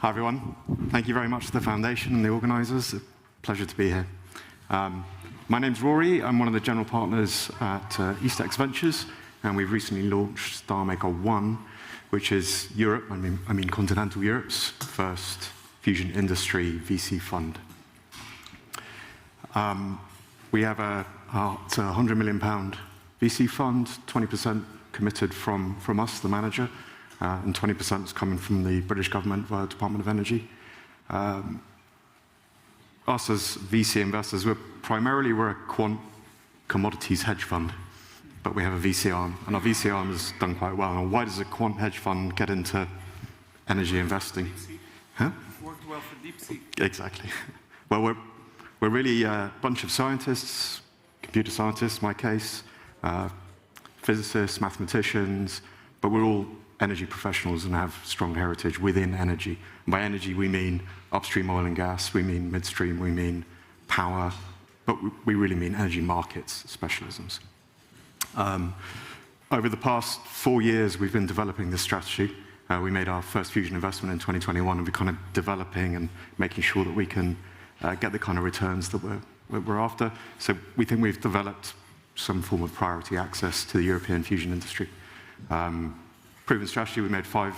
Hi, everyone. Thank you very much to the Foundation and the organisers. It's a pleasure to be here. My name's Rory. I'm one of the general partners at EastX Ventures, and we've recently launched StarMaker 1, which is Europe, I mean continental Europe's first fusion industry VC fund. We have it's a £100 million VC fund, 20% committed from us, the manager, and 20% is coming from the British government via Department of Energy. Us as VC investors, we're a quant commodities hedge fund, but we have a VC arm, and our VC arm has done quite well. And why does a quant hedge fund get into energy investing? Huh? Worked well for deep sea. Exactly. Well, we're really a bunch of scientists, computer scientists, in my case, physicists, mathematicians, but we're all energy professionals and have strong heritage within energy. And by energy, we mean upstream oil and gas, we mean midstream, we mean power, but we really mean energy markets specialisms. Over the past 4 years, we've been developing this strategy. We made our first fusion investment in 2021, and we're kind of developing and making sure that we can get the kind of returns that we're after. So we think we've developed some form of priority access to the European fusion industry. Proven strategy, we made five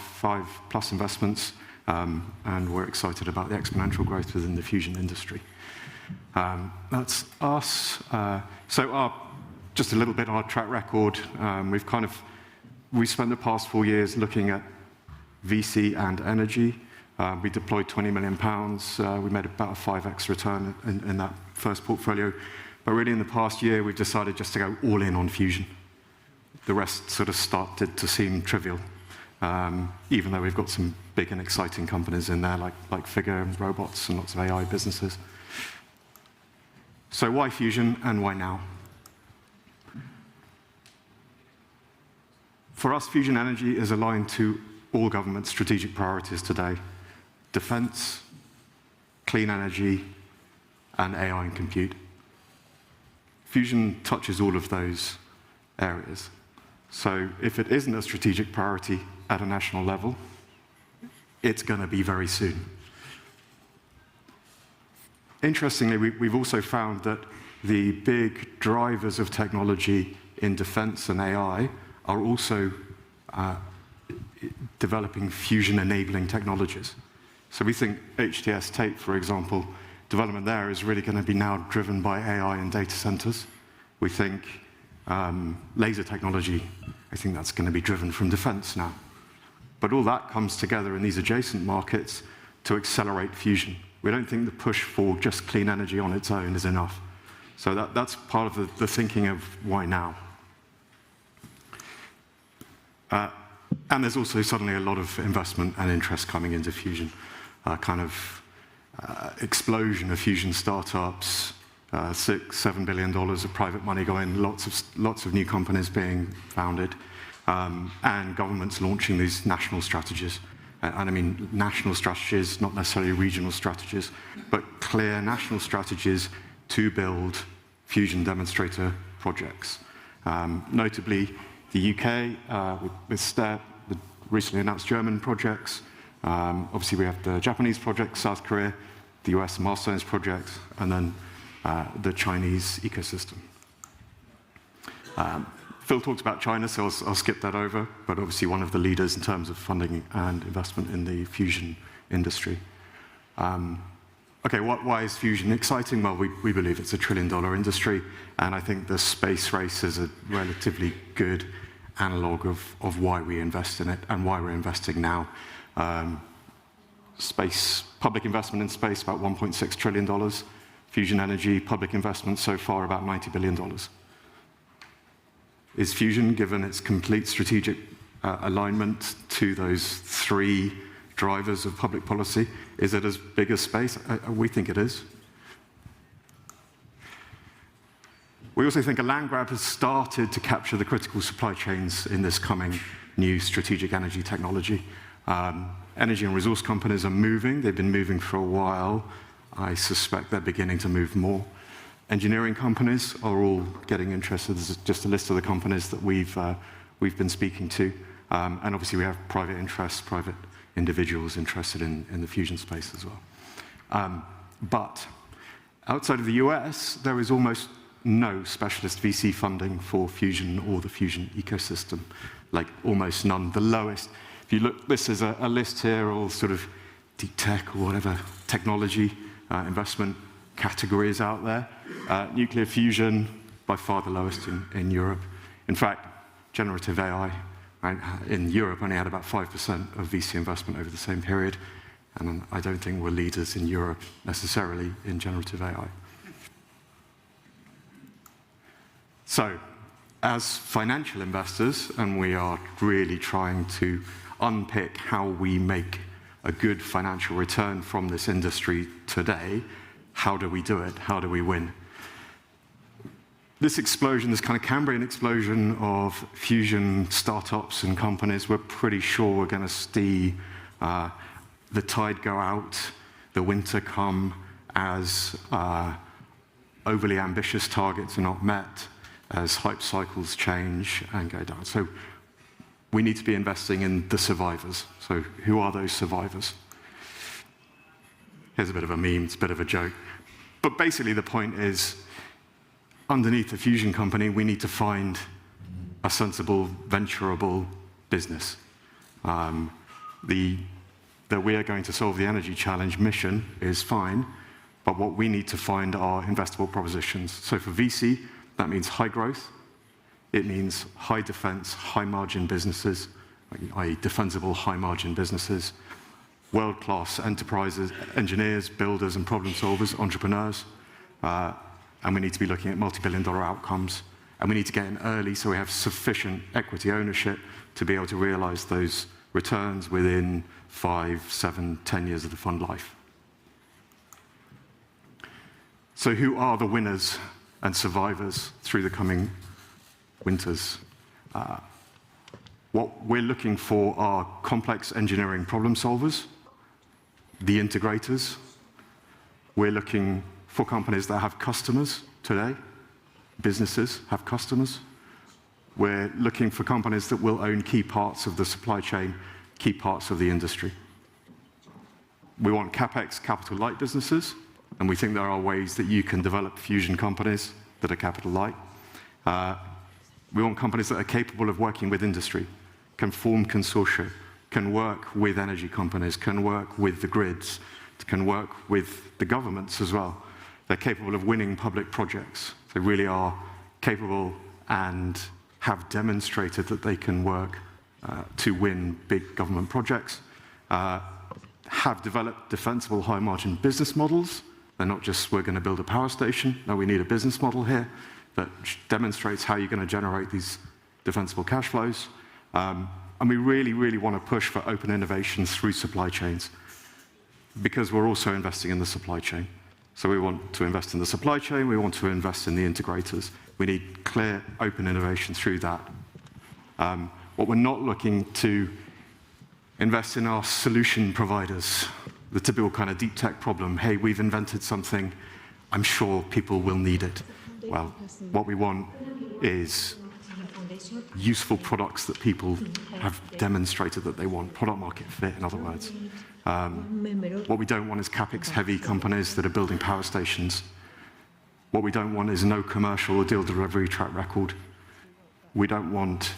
plus investments, and we're excited about the exponential growth within the fusion industry. That's us. Just a little bit on our track record. We've spent the past 4 years looking at VC and energy. We deployed £20 million. We made about a 5x return in that first portfolio. But really in the past year, we've decided just to go all in on fusion. The rest sort of started to seem trivial, even though we've got some big and exciting companies in there, like Figure and robots and lots of AI businesses. So why fusion and why now? For us, fusion energy is aligned to all government strategic priorities today: defense, clean energy, and AI and compute. Fusion touches all of those areas. So if it isn't a strategic priority at a national level, it's going to be very soon. Interestingly, we've also found that the big drivers of technology in defense and AI are also developing fusion-enabling technologies. So we think HTS tape, for example, development there is really going to be now driven by AI and data centers. We think laser technology, I think that's going to be driven from defense now. But all that comes together in these adjacent markets to accelerate fusion. We don't think the push for just clean energy on its own is enough. So that's part of the thinking of why now. And there's also suddenly a lot of investment and interest coming into fusion, explosion of fusion startups, $6–7 billion of private money going, lots of new companies being founded, and governments launching these national strategies. And I mean national strategies, not necessarily regional strategies, but clear national strategies to build fusion demonstrator projects. Notably, the UK with STEP, the recently announced German projects. Obviously, we have the Japanese project, South Korea, the US Milestones project, and then the Chinese ecosystem. Phil talked about China, so I'll skip that over, but obviously one of the leaders in terms of funding and investment in the fusion industry. Okay, why is fusion exciting? Well, we believe it's a $1 trillion industry, and I think the space race is a relatively good analog of why we invest in it and why we're investing now. Public investment in space, about $1.6 trillion. Fusion energy, public investment so far, about $90 billion. Is fusion, given its complete strategic alignment to those 3 drivers of public policy, is it as big as space? We think it is. We also think a land grab has started to capture the critical supply chains in this coming new strategic energy technology. Energy and resource companies are moving. They've been moving for a while. I suspect they're beginning to move more. Engineering companies are all getting interested. This is just a list of the companies that we've been speaking to. And obviously we have private interests, private individuals interested in the fusion space as well. But outside of the US, there is almost no specialist VC funding for fusion or the fusion ecosystem, like almost none. The lowest, if you look, this is a list here, all sort of deep tech or whatever technology investment categories out there. Nuclear fusion, by far the lowest in Europe. In fact, generative AI in Europe only had about 5% of VC investment over the same period, and I don't think we're leaders in Europe necessarily in generative AI. So, as financial investors, and we are really trying to unpick how we make a good financial return from this industry today, how do we do it? How do we win? This explosion, this kind of Cambrian explosion of fusion startups and companies, we're pretty sure we're going to see the tide go out, the winter come as overly ambitious targets are not met, as hype cycles change and go down. So we need to be investing in the survivors. So who are those survivors? Here's a bit of a meme, it's a bit of a joke. But basically the point is, underneath a fusion company, we need to find a sensible, venturable business. That we are going to solve the energy challenge mission is fine, but what we need to find are investable propositions. So for VC, that means high growth. It means high defense, high margin businesses, i.e. defensible high margin businesses, world-class enterprises, engineers, builders and problem solvers, entrepreneurs, and we need to be looking at multi-billion-dollar outcomes. And we need to get in early so we have sufficient equity ownership to be able to realize those returns within 5, 7, 10 years of the fund life. So who are the winners and survivors through the coming winters? What we're looking for are complex engineering problem solvers, the integrators. We're looking for companies that have customers today. Businesses have customers. We're looking for companies that will own key parts of the supply chain, key parts of the industry. We want CapEx, capital light businesses, and we think there are ways that you can develop fusion companies that are capital light. We want companies that are capable of working with industry, can form consortia, can work with energy companies, can work with the grids, can work with the governments as well. They're capable of winning public projects. They really are capable and have demonstrated that they can work to win big government projects, have developed defensible high-margin business models. They're not just, we're going to build a power station. No, we need a business model here that demonstrates how you're going to generate these defensible cash flows. And we really, really want to push for open innovations through supply chains because we're also investing in the supply chain. So we want to invest in the supply chain, we want to invest in the integrators. We need clear, open innovation through that. What we're not looking to invest in are solution providers, the typical kind of deep tech problem. Hey, we've invented something, I'm sure people will need it. Well, what we want is useful products that people have demonstrated that they want, product market fit, in other words. What we don't want is CapEx-heavy companies that are building power stations. What we don't want is no commercial or deal delivery track record. We don't want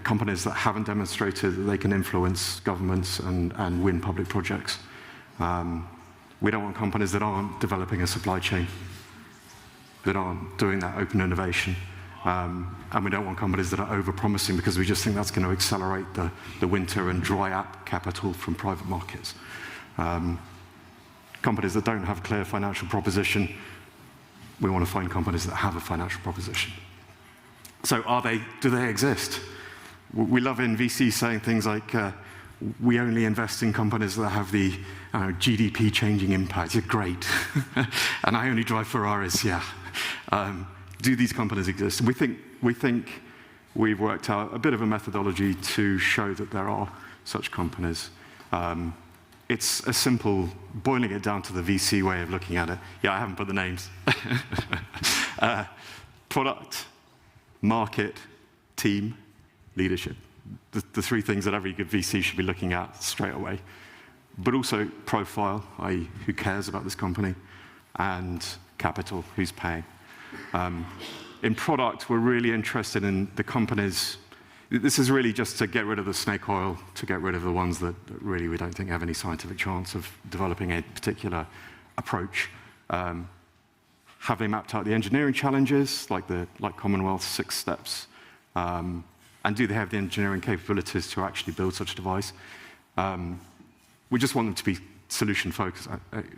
companies that haven't demonstrated that they can influence governments and win public projects. We don't want companies that aren't developing a supply chain, that aren't doing that open innovation. And we don't want companies that are over-promising because we just think that's going to accelerate the winter and dry up capital from private markets. Companies that don't have a clear financial proposition, we want to find companies that have a financial proposition. So do they exist? We love in VC saying things like, we only invest in companies that have the GDP-changing impact. You're great. And I only drive Ferraris, yeah. Do these companies exist? We think we've worked out a bit of a methodology to show that there are such companies. It's a simple, boiling it down to the VC way of looking at it. Yeah, I haven't put the names. Product, market, team, leadership. the three things that every good VC should be looking at straight away. But also profile, i.e. who cares about this company, and capital, who's paying. In product, we're really interested in the companies. This is really just to get rid of the snake oil, to get rid of the ones that really we don't think have any scientific chance of developing a particular approach. Have they mapped out the engineering challenges, like Commonwealth's 6 steps? And do they have the engineering capabilities to actually build such a device? We just want them to be solution-focused,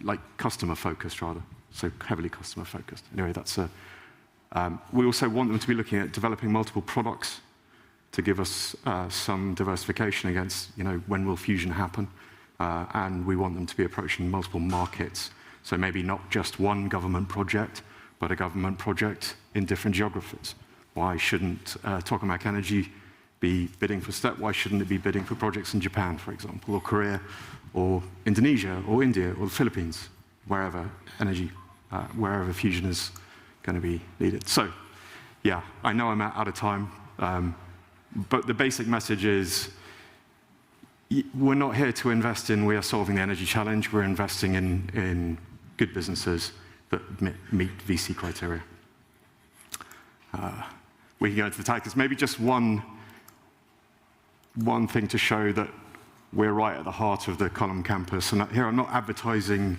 like customer-focused, rather. So heavily customer-focused. Anyway, that's we also want them to be looking at developing multiple products to give us some diversification against, when will fusion happen? And we want them to be approaching multiple markets. So maybe not just one government project, but a government project in different geographies. Why shouldn't Tokamak Energy be bidding for STEP? Why shouldn't it be bidding for projects in Japan, for example, or Korea, or Indonesia, or India, or the Philippines, wherever wherever fusion is going to be needed. So, yeah, I know I'm out of time, but the basic message is we're not here to invest in we are solving the energy challenge. We're investing in good businesses that meet VC criteria. We can go into the tactics. Maybe just one thing to show that we're right at the heart of the Column campus. And here I'm not advertising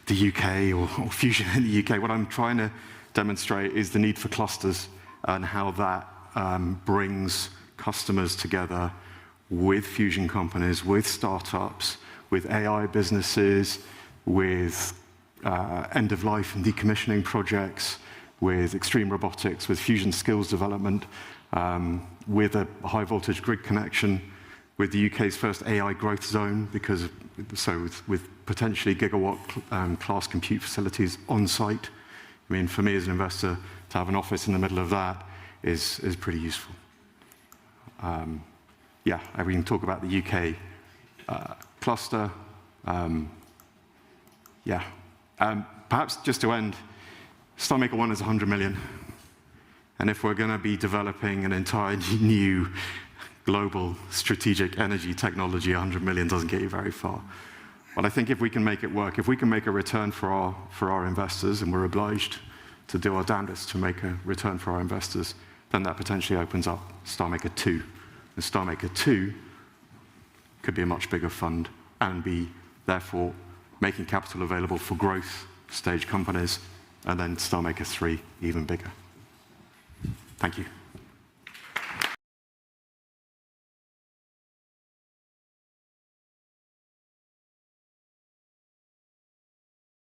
the UK or fusion in the UK. What I'm trying to demonstrate is the need for clusters and how that brings customers together with fusion companies, with startups, with AI businesses, with end-of-life and decommissioning projects, with extreme robotics, with fusion skills development, with a high-voltage grid connection, with the UK's first AI growth zone, with potentially gigawatt class compute facilities on site. I mean, for me as an investor, to have an office in the middle of that is pretty useful. Yeah, we can talk about the UK cluster. Perhaps just to end, StarMaker 1 is 100 million. And if we're going to be developing an entirely new global strategic energy technology, 100 million doesn't get you very far. But I think if we can make it work, if we can make a return for our investors, and we're obliged to do our damnedest to make a return for our investors, then that potentially opens up StarMaker 2. And StarMaker 2 could be a much bigger fund and be, therefore, making capital available for growth stage companies, and then StarMaker 3 even bigger. Thank you.